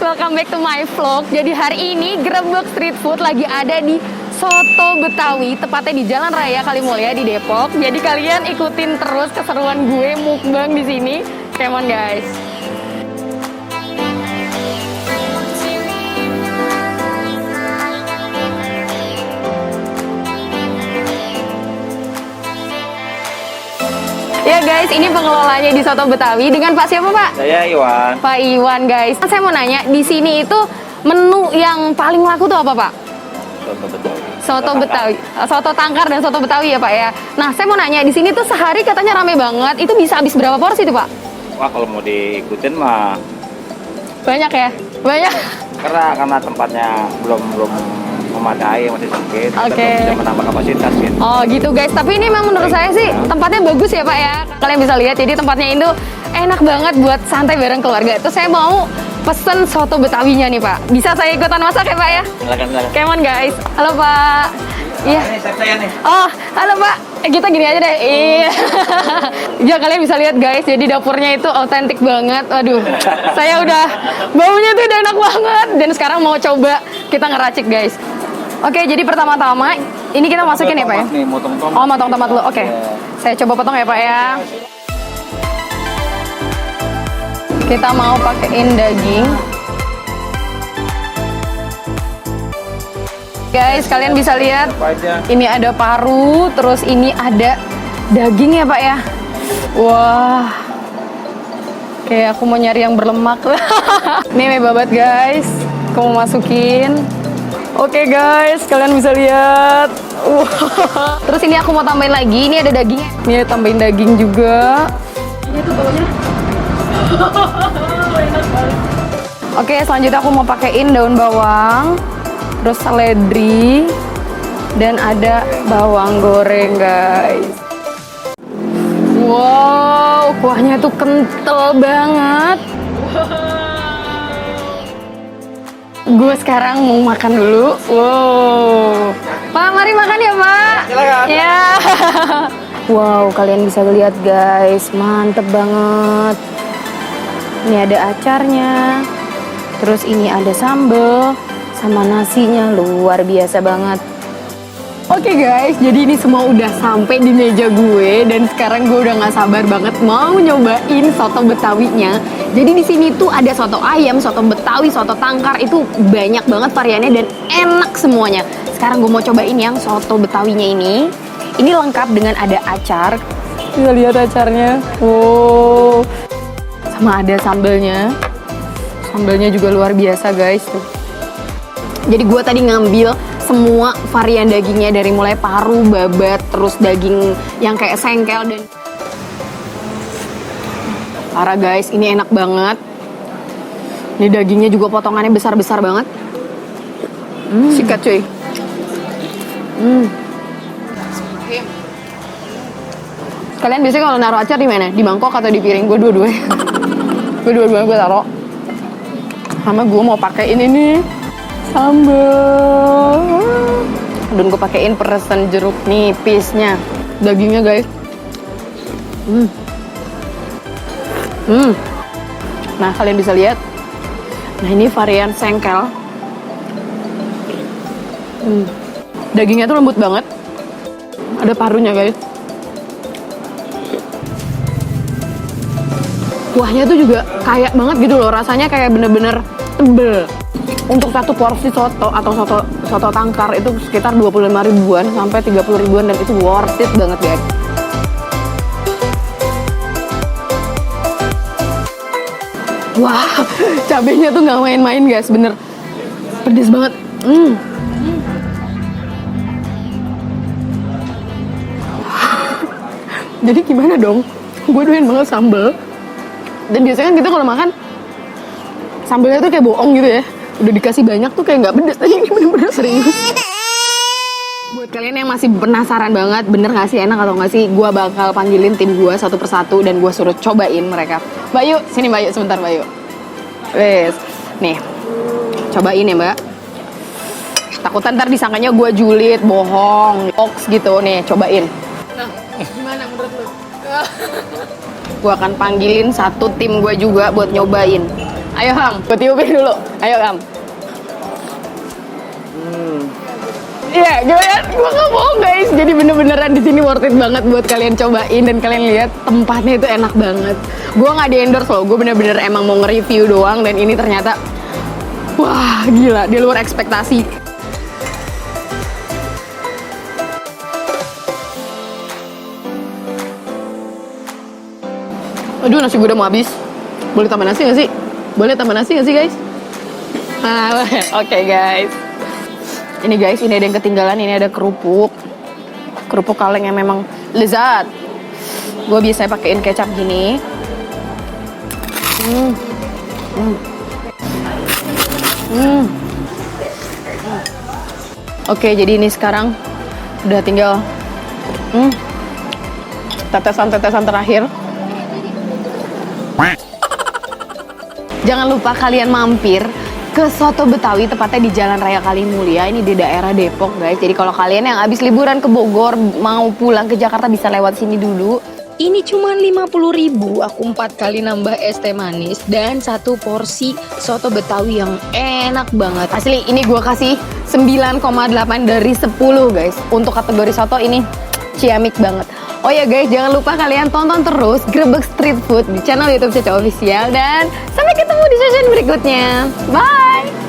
welcome back to my vlog. Jadi hari ini Gerebek Street Food lagi ada di Soto Betawi, tepatnya di Jalan Raya Kalimulya di Depok. Jadi kalian ikutin terus keseruan gue mukbang di sini. Come on guys. Ya guys, ini pengelolanya di Soto Betawi dengan Pak siapa Pak? Saya Iwan. Pak Iwan guys. Saya mau nanya, di sini itu menu yang paling laku tuh apa Pak? Soto Betawi. Soto Betawi, soto tangkar dan soto Betawi ya Pak ya. Nah saya mau nanya, di sini tuh sehari katanya rame banget. Itu bisa habis berapa porsi tuh Pak? Wah kalau mau diikutin mah Banyak ya? Banyak? karena tempatnya belum memadai, masih sempit. Kita Oke. belum bisa menambah kapasitas gitu. Oh gitu guys, tapi ini memang menurut saya sih tempatnya bagus ya Pak ya. Kalian bisa lihat, jadi tempatnya itu enak banget buat santai bareng keluarga. Terus saya mau pesen soto Betawinya nih Pak. Bisa saya ikutan masak ya Pak ya? Silakan. Come on guys. Halo Pak. Iya. Ini chef saya nih. Oh, halo Pak. Kita gini aja deh. Iya. Ya kalian bisa lihat guys, jadi dapurnya itu autentik banget. Waduh, saya udah baunya tuh udah enak banget. Dan sekarang mau coba kita ngeracik guys. Oke, jadi pertama-tama ini kita masukin ya Pak ya? Nih, motong tomat. Oh, motong tomat dulu. Oke. Saya coba potong ya Pak ya. Kita mau pakein daging. Guys, kalian bisa lihat Apa aja? ini ada paru, terus ini ada daging ya Pak ya. Wah. Kayak aku mau nyari yang berlemak. Nih mie babat guys. Aku mau masukin. Oke guys, kalian bisa lihat. Wah. Terus ini aku mau tambahin lagi. Ini ada daging. Ini tambahin daging juga. Ini tuh baunya. Enak banget. Oke, selanjutnya aku mau pakein daun bawang, terus seledri, dan ada bawang goreng guys. Wow, kuahnya tuh kental banget. Gue sekarang mau makan dulu. Wow. Pak, mari makan ya Pak. Silakan. Ya. Wow, kalian bisa lihat guys, mantep banget. Ini ada acarnya. Terus ini ada sambal sama nasinya, luar biasa banget. Oke guys, jadi ini semua udah sampai di meja gue dan sekarang gue udah nggak sabar banget mau nyobain soto Betawinya. Jadi di sini tuh ada soto ayam, soto Betawi, soto tangkar, itu banyak banget variannya dan enak semuanya. Sekarang gue mau cobain yang soto Betawinya ini. Ini lengkap dengan ada acar. Kita lihat acarnya. Wow. Sama ada sambelnya. Sambelnya juga luar biasa guys tuh. Jadi gue tadi ngambil semua varian dagingnya dari mulai paru, babat, terus daging yang kayak sengkel dan parah guys, ini enak banget. Ini dagingnya juga potongannya besar-besar banget. Sikat cuy. Kalian biasanya kalau naruh acar di mana? Di mangkok atau di piring? Gue dua-duanya. Gue dua-duanya gue taruh. Sama gue mau pakein ini sambal. Dan gue pakein peresan jeruk nipisnya. Dagingnya guys. Nah kalian bisa lihat. Nah ini varian sengkel. Dagingnya tuh lembut banget. Ada parunya guys. Kuahnya tuh juga kayak banget gitu loh. Rasanya kayak bener-bener tebel. Untuk satu porsi soto atau soto tangkar itu sekitar 25 ribuan sampai 30 ribuan dan itu worth it banget guys. Wah, cabenya tuh nggak main-main guys, bener pedes banget. Jadi gimana dong? Gue doyan banget sambel. Dan biasanya kan kita kalau makan sambelnya tuh kayak bohong gitu ya. Udah dikasih banyak tuh kayak nggak pedes. Tapi ini bener-bener serius. Buat kalian yang masih penasaran banget bener nggak sih enak atau nggak sih, gue bakal panggilin tim gue satu persatu dan gue suruh cobain mereka. Bayu, sini Bayu, sebentar Bayu. Wes, nih cobain ya Mbak. Takutan ntar disangkanya gue julid, bohong, hoax gitu. Nih cobain. Nah, gimana menurut lu? Gue akan panggilin satu tim gue juga buat nyobain. Ayo Ham, gue tiupin dulu. Ayo Ham. Iya, gimana? Gue gak bohong guys. Jadi bener-beneran di sini worth it banget buat kalian cobain dan kalian lihat tempatnya itu enak banget. Gue nggak di endorse loh. Gue bener-bener emang mau nge-review doang dan ini ternyata wah gila di luar ekspektasi. Aduh nasi gue udah mau habis. Boleh tambah nasi nggak sih? Boleh tambah nasi nggak sih guys? Nah, oke guys. Ini guys, ini ada yang ketinggalan, ini ada kerupuk kaleng yang memang lezat. Gue biasanya pakein kecap gini. Oke, jadi ini sekarang udah tinggal tetesan-tetesan terakhir. Jangan lupa kalian mampir ke Soto Betawi, tepatnya di Jalan Raya Kalimulia. Ini di daerah Depok guys. Jadi kalau kalian yang habis liburan ke Bogor mau pulang ke Jakarta bisa lewat sini dulu. Ini cuma 50.000, aku 4 kali nambah es teh manis dan 1 porsi soto Betawi yang enak banget. Asli ini gue kasih 9,8 dari 10 guys. Untuk kategori soto ini ciamik banget. Oh ya guys, jangan lupa kalian tonton terus Grebek Street Food di channel YouTube Caca Official. Dan sampai ketemu di session berikutnya. Bye!